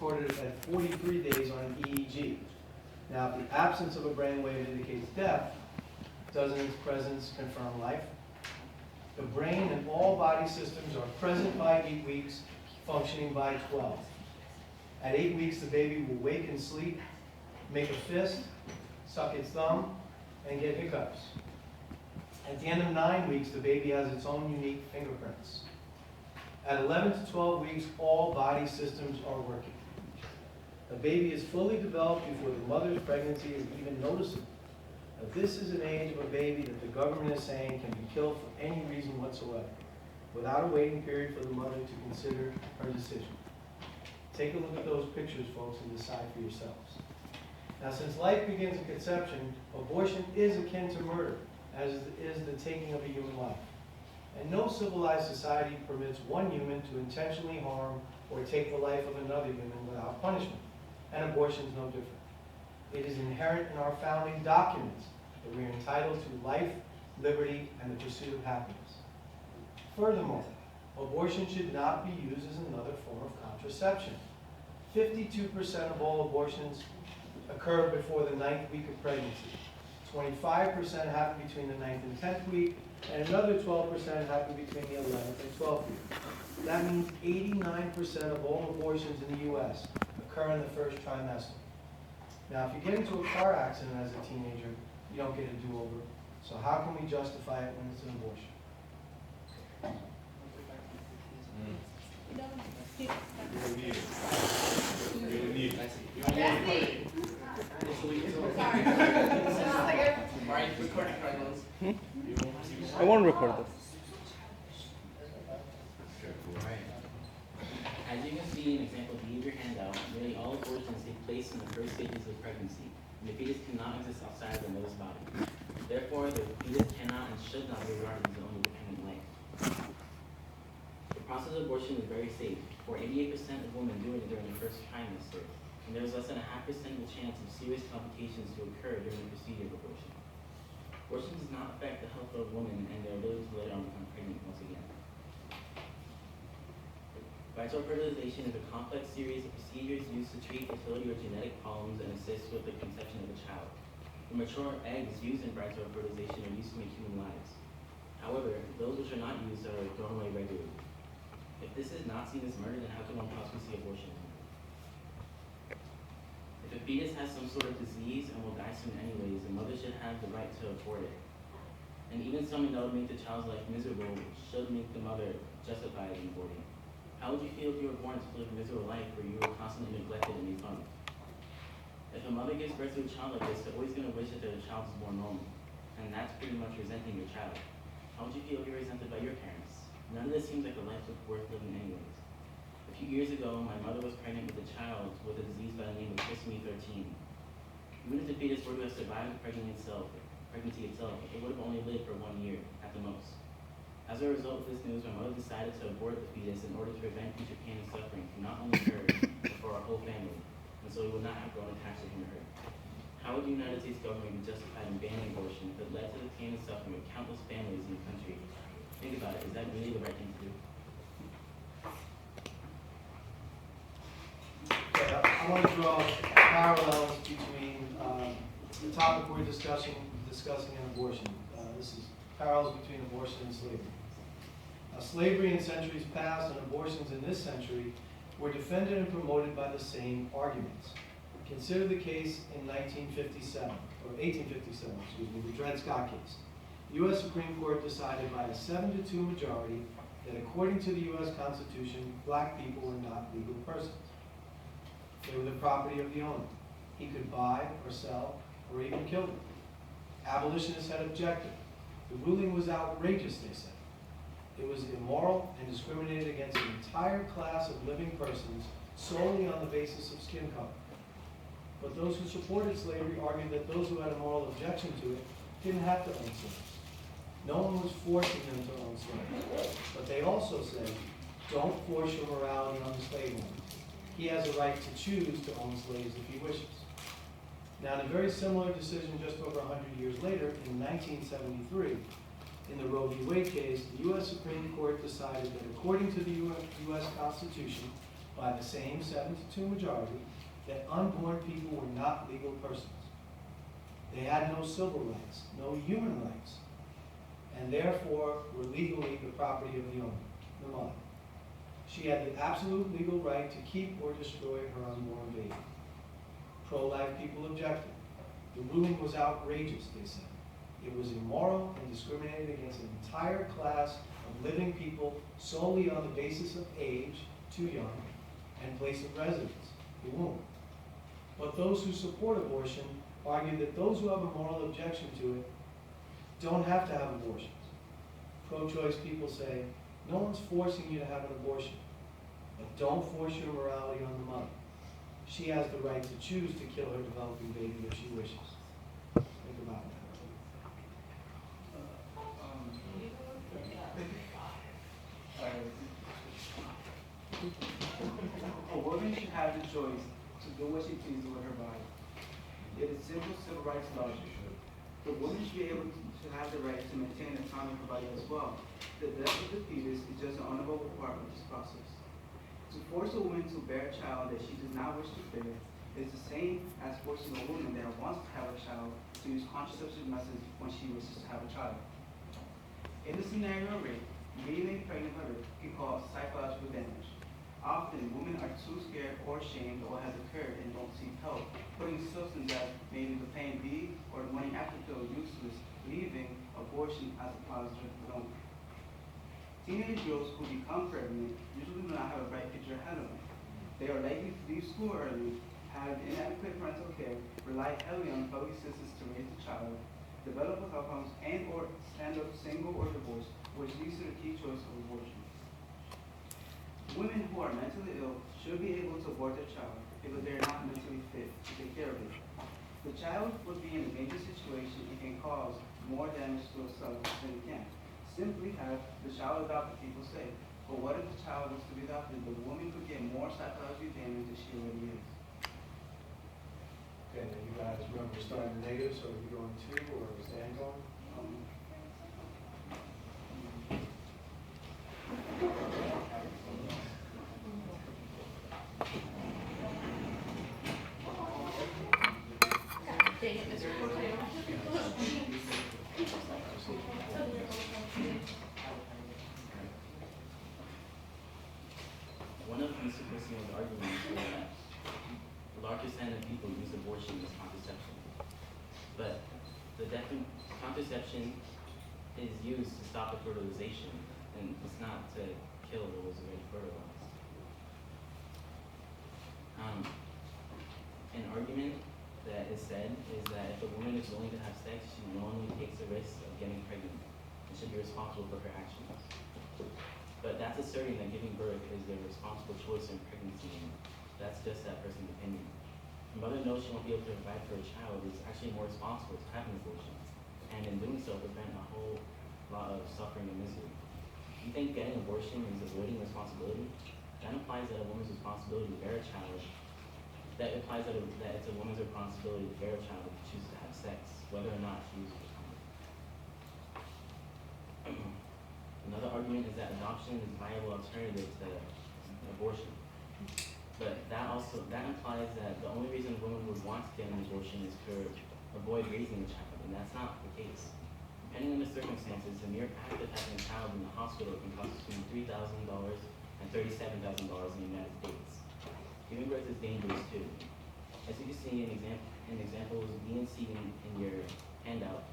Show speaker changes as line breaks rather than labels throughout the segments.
recorded at 43 days on an EEG. Now, if the absence of a brainwave indicates death, doesn't its presence confirm life? The brain and all body systems are present by 8 weeks, functioning by 12. At 8 weeks, the baby will wake and sleep, make a fist, suck its thumb, and get hiccups. At the end of 9 weeks, the baby has its own unique fingerprints. At 11 to 12 weeks, all body systems are working. The baby is fully developed before the mother's pregnancy is even noticeable. Now, this is an age of a baby that the government is saying can be killed for any reason whatsoever, without a waiting period for the mother to consider her decision. Take a look at those pictures, folks, and decide for yourselves. Now, since life begins at conception, abortion is akin to murder, as is the taking of a human life. And no civilized society permits one human to intentionally harm or take the life of another human without punishment. And abortion is no different. It is inherent in our founding documents that we are entitled to life, liberty, and the pursuit of happiness. Furthermore, abortion should not be used as another form of contraception. 52% of all abortions occur before the 9th week of pregnancy. 25% happen between the 9th and 10th week, and another 12% happen between the 11th and 12th week. That means 89% of all abortions in the U.S. occur in the first trimester. Now, if you get into a car accident as a teenager, you don't get a do-over. So how can we justify it when it's an abortion?
I won't record this.
As you can see in example B of your handout, nearly all abortions take place in the first stages of pregnancy, and the fetus cannot exist outside of the mother's body. Therefore, the fetus cannot and should not be regarded as its own independent life. The process of abortion is very safe, for 88% of women do it during the first trimester, and there is less than a 0.5% chance of serious complications to occur during the procedure of abortion. Abortion does not affect the health of women and their ability to later on become pregnant once again. Vital fertilization is a complex series of procedures used to treat fertility or genetic problems and assist with the conception of a child. The mature eggs used in vital fertilization are used to make human lives. However, those which are not used are thrown away regularly. If this is not seen as murder, then how can one possibly see abortion as murder? If a fetus has some sort of disease and will die soon anyways, the mother should have the right to abort it. And even something that would make the child's life miserable should make the mother justified in aborting. How would you feel if you were born to live a miserable life where you were constantly neglected and made fun of? If a mother gives birth to a child like this, they're always going to wish that their child was born normal. And that's pretty much resenting your child. How would you feel if you were resented by your parents? None of this seems like a life worth living anyways. A few years ago, my mother was pregnant with a child with a disease by the name of trisomy 13. Even if the fetus were to have survived the pregnancy itself, it would have only lived for 1 year at the most. As a result of this news, my mother decided to abort the fetus in order to prevent future pain and suffering from not only her, but for our whole family, and so we would not have grown attached to him or her. How would the United States government be justified in banning abortion if it led to the pain and suffering of countless families in the country? Think about it, is that really the right thing to do?
Okay, I want to draw parallels between the topic we're discussing and abortion. This is parallels between abortion and slavery. Slavery in centuries past and abortions in this century were defended and promoted by the same arguments. Consider the case in 1857, the Dred Scott case. The U.S. Supreme Court decided by a 7-2 majority that according to the U.S. Constitution, black people were not legal persons. They were the property of the owner. He could buy or sell or even kill them. Abolitionists had objected. The ruling was outrageous, they said. It was immoral and discriminated against an entire class of living persons solely on the basis of skin color. But those who supported slavery argued that those who had a moral objection to it didn't have to own slaves. No one was forcing them to own slaves. But they also said, don't force your morality on the slave owner. He has a right to choose to own slaves if he wishes. Now, in a very similar decision just over 100 years later, in 1973, in the Roe v. Wade case, the U.S. Supreme Court decided that according to the U.S. Constitution, by the same 7-2 majority that unborn people were not legal persons. They had no civil rights, no human rights, and therefore were legally the property of the owner, the mother. She had the absolute legal right to keep or destroy her unborn baby. Pro-life people objected. The ruling was outrageous, they said. It was immoral and discriminated against an entire class of living people solely on the basis of age, too young, and place of residence, the womb. But those who support abortion argue that those who have a moral objection to it don't have to have abortions. Pro-choice people say, no one's forcing you to have an abortion, but don't force your morality on the mother. She has the right to choose to kill her developing baby if she wishes. Think about that.
A woman should have the choice to do what she pleases with her body. It is simple civil rights logic. The woman should be able to have the right to maintain autonomy of her body as well. The death of the fetus is just an honorable part of this process. To force a woman to bear a child that she does not wish to bear is the same as forcing a woman that wants to have a child to use contraceptive methods when she wishes to have a child. In the scenario of rape, being made pregnant by rape can cause psychological damage. Often, women are too scared or ashamed of what has occurred and don't seek help, putting substance that maybe the pain B or the money after pill useless, leaving abortion as a positive note. Teenage girls who become pregnant usually do not have a bright future ahead of them. They are likely to leave school early, have inadequate parental care, rely heavily on public assistance to raise the child, develop health problems, and or stand up single or divorced, which leads to the key choice of abortion. Women who are mentally ill should be able to abort their child because they are not mentally fit to take care of it. The child would be in a dangerous situation and can cause more damage to itself than it can. Simply have the child adopted, people say. But what if the child was to be adopted? The woman could get more psychological damage than she already is.
Okay, now you guys remember starting negative, so are you going 2 or stand going?
One of Mr. Corcione's arguments is that a large percent of people use abortion as contraception. But the contraception is used to stop the fertilization, and it's not to kill what was already fertilized. An argument that is said is that if a woman is willing to have sex, she knowingly takes the risk of getting pregnant and should be responsible for her actions. But that's asserting that giving birth is their responsible choice in pregnancy, and that's just that person's opinion. If a mother knows she won't be able to provide for her child, it's actually more responsible to have an abortion, and in doing so, prevent a whole lot of suffering and misery. You think getting an abortion is avoiding responsibility? That implies that a woman's responsibility to bear a child, that implies that it's a woman's responsibility to bear a child if she chooses to have sex, whether or not she uses her condom. Another argument is that adoption is a viable alternative to abortion. But that implies that the only reason a woman would want to get an abortion is to avoid raising a child, and that's not the case. Depending on the circumstances, the mere act of having a child in the hospital can cost between $3,000 and $37,000 in the United States. Giving birth is dangerous too. As you can see in examples B and C in your handout,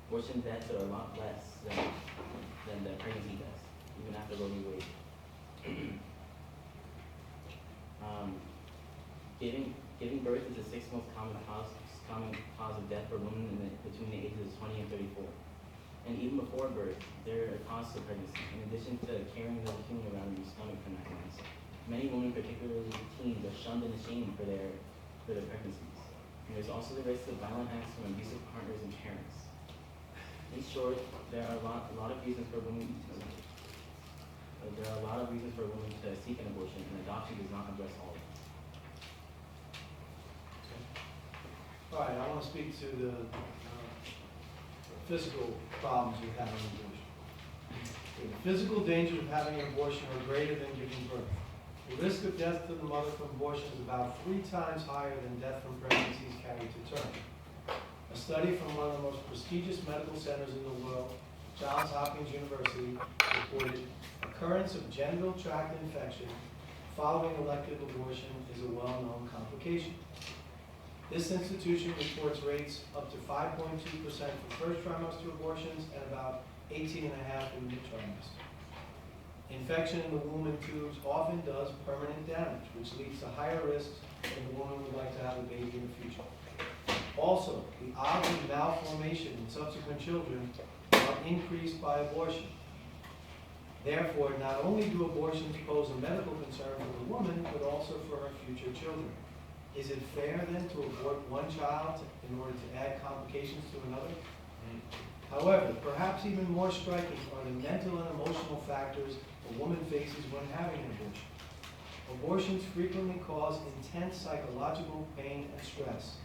abortion deaths are a lot less than the pregnancy deaths, even after Roe v. Wade. Giving birth is the 6th most common cause of death for women between the ages of 20 and 34. And even before birth, there are costs of pregnancy. In addition to carrying the human around in your stomach for 9 months, many women, particularly teens, are shunned and ashamed for their pregnancies. And there's also the risk of violent acts from abusive partners and parents. In short, there are a lot of reasons for women to seek an abortion, and adoption does not address all of them.
All right, I want to speak to the physical problems with having an abortion. Okay, the physical dangers of having an abortion are greater than giving birth. The risk of death to the mother from abortion is about 3 times higher than death from pregnancies carried to term. A study from one of the most prestigious medical centers in the world, Johns Hopkins University, reported occurrence of genital tract infection following elective abortion is a well-known complication. This institution reports rates up to 5.2% for first trimester abortions and about 18.5% in mid-trimester. Infection in the womb and tubes often does permanent damage, which leads to higher risks when the woman would like to have a baby in the future. Also, the odds of malformation in subsequent children are increased by abortion. Therefore, not only do abortions pose a medical concern for the woman, but also for her future children. Is it fair then to abort one child in order to add complications to another? However, perhaps even more striking are the mental and emotional factors a woman faces when having an abortion. Abortions frequently cause intense psychological pain and stress.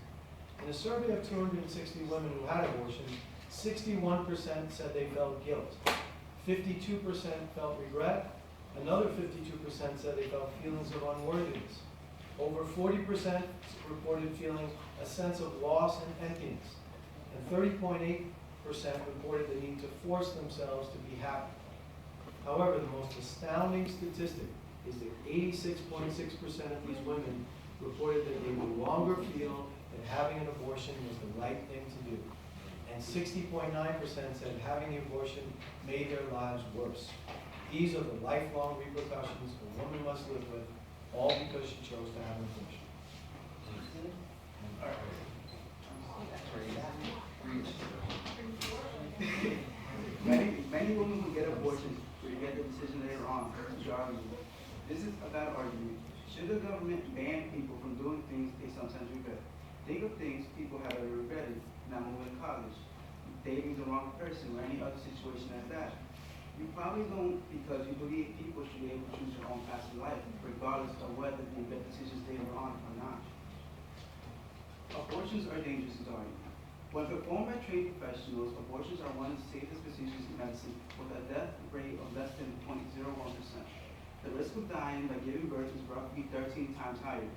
In a survey of 260 women who had abortions, 61% said they felt guilt, 52% felt regret, another 52% said they felt feelings of unworthiness. Over 40% reported feeling a sense of loss and emptiness, and 30.8% reported the need to force themselves to be happy. However, the most astounding statistic is that 86.6% of these women reported that they no longer feel that having an abortion was the right thing to do, and 60.9% said having an abortion made their lives worse. These are the lifelong repercussions a woman must live with, all because she chose to have an abortion.
Many women who get abortions regret the decision later on. This is a bad argument. Should the government ban people from doing things they sometimes regret? Think of things people have ever regretted, not moving to college, dating the wrong person, or any other situation like that. You probably don't because you believe people should be able to choose their own path in life, regardless of whether they make decisions later on or not. Abortions are dangerous, Dari. When performed by trained professionals, abortions are one of the safest procedures in medicine, with a death rate of less than 0.01%. The risk of dying by giving birth is roughly 13 times higher.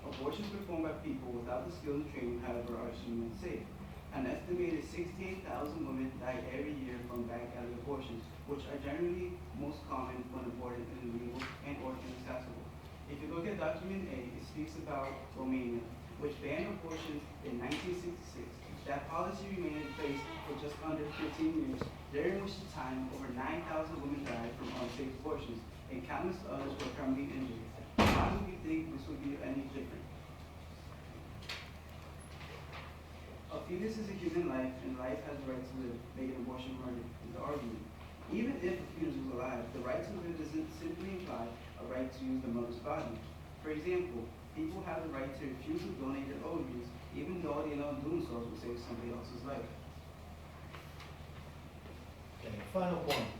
Abortions performed by people without the skill and training, however, are extremely unsafe. An estimated 68,000 women die every year from back alley abortions, which are generally most common when aborted in illegal and or inaccessible. If you look at document A, it speaks about Romania, which banned abortions in 1966. That policy remained in place for just under 15 years, during which time over 9,000 women died from unsafe abortions, and countless others were permanently injured. Why do we think this would be any different? A fetus is a human life, and life has the right to live, making abortion murder is the argument. Even if a fetus was alive, the right to live doesn't simply imply a right to use the mother's body. For example, people have the right to refuse to donate their ovaries, even though they know doing so will save somebody else's life.
Okay, final point.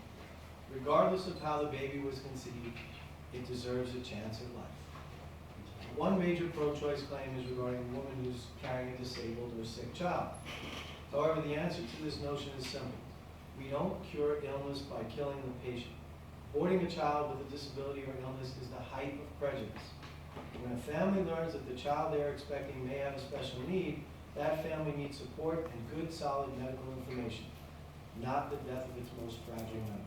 Regardless of how the baby was conceived, it deserves a chance at life. One major pro-choice claim is regarding a woman who's carrying a disabled or sick child. However, the answer to this notion is simple. We don't cure illness by killing the patient. Aborting a child with a disability or illness is the height of prejudice. When a family learns that the child they are expecting may have a special need, that family needs support and good, solid medical information, not the death of its most fragile member.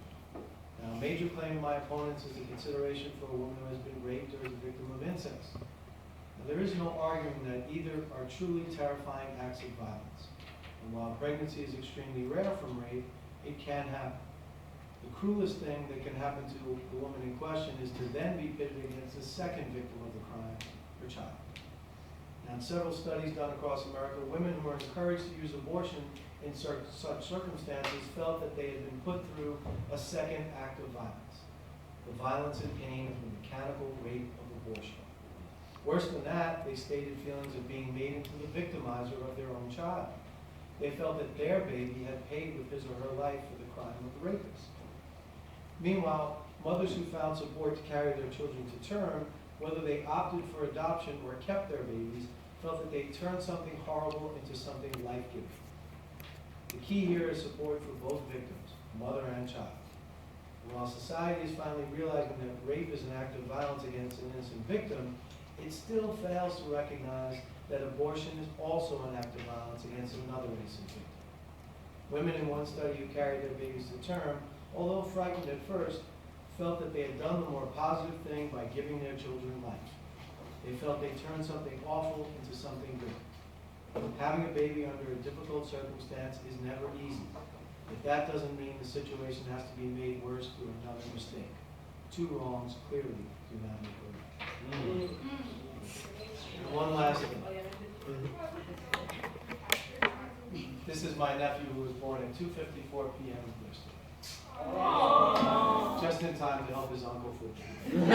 Now, a major claim of my opponents is a consideration for a woman who has been raped or is a victim of incest. Now, there is no arguing that either are truly terrifying acts of violence. And while pregnancy is extremely rare from rape, it can happen. The cruelest thing that can happen to the woman in question is to then be pitted against the second victim of the crime, her child. Now, in several studies done across America, women who were encouraged to use abortion in such circumstances felt that they had been put through a second act of violence, the violence and pain of the mechanical rape of abortion. Worse than that, they stated feelings of being made into the victimizer of their own child. They felt that their baby had paid with his or her life for the crime of the rapist. Meanwhile, mothers who found support to carry their children to term, whether they opted for adoption or kept their babies, felt that they turned something horrible into something life-giving. The key here is support for both victims, mother and child. While society is finally realizing that rape is an act of violence against an innocent victim, it still fails to recognize that abortion is also an act of violence against another innocent victim. Women in one study who carried their babies to term, although frightened at first, felt that they had done the more positive thing by giving their children life. They felt they turned something awful into something good. Having a baby under a difficult circumstance is never easy, but that doesn't mean the situation has to be made worse through another mistake. Two wrongs clearly do not make a right. And one last thing. This is my nephew who was born at 2:54 p.m. yesterday. Just in time to help his uncle football.